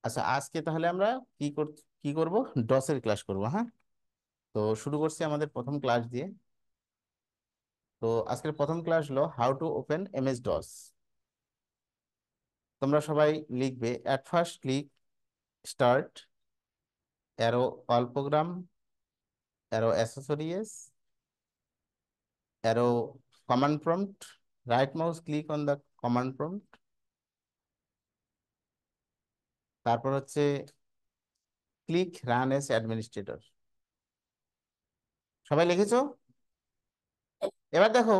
আচ্ছা, আজকে তাহলে আমরা কি কর কি করব, ডসের ক্লাস করব। হ্যাঁ, তো শুরু করছি আমাদের প্রথম ক্লাস দিয়ে। তো আজকের প্রথম ক্লাস হলো how to open MS DOS. তোমরা সবাই লিখবে at first click start, arrow all program, arrow accessories, arrow command prompt, right mouse click on the command prompt, তারপর হচ্ছে ক্লিক রান এস অ্যাডমিনিস্ট্রেটর। সবাই লিখেছো? এবার দেখো,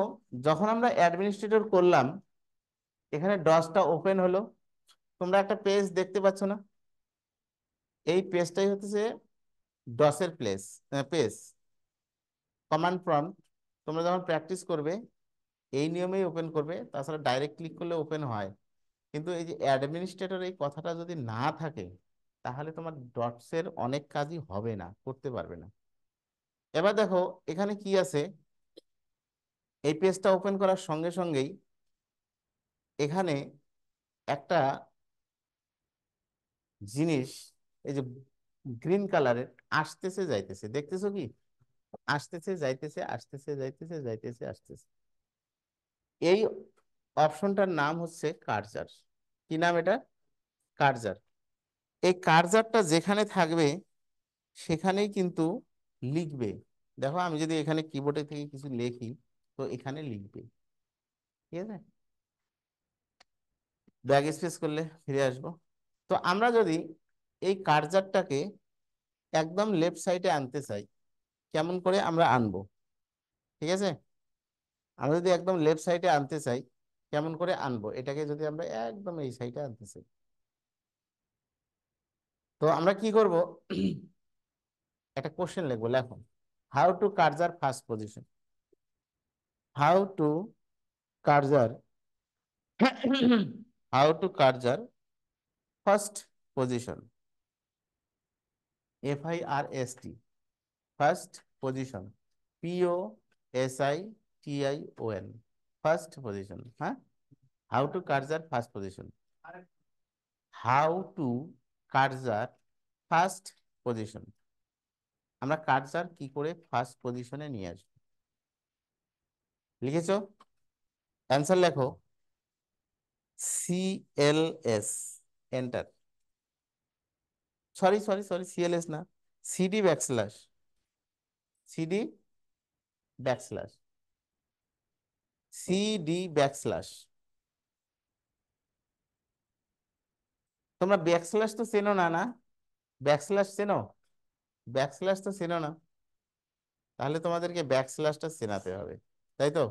যখন আমরা অ্যাডমিনিস্ট্রেটর করলাম, এখানে ডসটা ওপেন হলো। তোমরা একটা পেজ দেখতে পাচ্ছ না? এই পেজটাই হচ্ছে ডসের পেজ কমান্ড প্রম্পট। তোমরা যখন প্র্যাকটিস করবে এই নিয়মেই ওপেন করবে, তাছাড়া ডাইরেক্ট ক্লিক করলে ওপেন হয়। কিন্তু এই যে অ্যাডমিনিস্ট্রেটর এই কথাটা যদি না থাকে, তাহলে তোমার ডটসের অনেক কাজই হবে না, করতে পারবে না। এবার দেখো এখানে কি আছে। এই পেজটা ওপেন করার সঙ্গে সঙ্গেই এখানে একটা জিনিস, এই যে গ্রিন কালারের, আসতেছে যাইতেছে, দেখতেছো কি? আসতেছে যাইতেছে, আসতেছে যাইতেছে, যাইতেছে আসতেছে। এই অপশনটার নাম হচ্ছে কার্সার। কি নাম এটা? কার্সার। এই কার্সারটা যেখানে থাকবে সেখানেই কিন্তু লিখবে। দেখো আমি যদি এখানে কিবোর্ডে থেকে কিছু লিখি, তো এখানে লিখবে। ঠিক আছে, ব্যাক স্পেস করলে ফিরে আসবো। তো আমরা যদি এই কার্সারটাকে একদম লেফট সাইডে আনতে চাই, কেমন করে আমরা আনবো? ঠিক আছে, আমরা যদি একদম লেফট সাইডে আনতে চাই, কেমন করে আনবো এটাকে? যদি আমরা একদম এই সাইডে আনতে চাই, তো আমরা কি করব? একটা কোশ্চেন লিখবো। লেখো how to cursor first position. How to cursor how to cursor first position. FIRST, first position. POSITION, first position. হ্যাঁ, how to cursor first position. How to cursor first position. আমরা কার্সার কি করে first পজিশনে নিয়ে আসবো? লিখেছো? Answer লেখো CLS, enter. Sorry sorry sorry, CLS না, CD backslash, CD backslash, CD backslash. তোমরা ব্যাকস্ল্যাশ তো চেনো না, না? ব্যাকস্ল্যাশ চেনো? ব্যাকস্ল্যাশ তো চেনো না, তাহলে তোমাদেরকে ব্যাকস্ল্যাশটা চেনাতে হবে, তাই তো?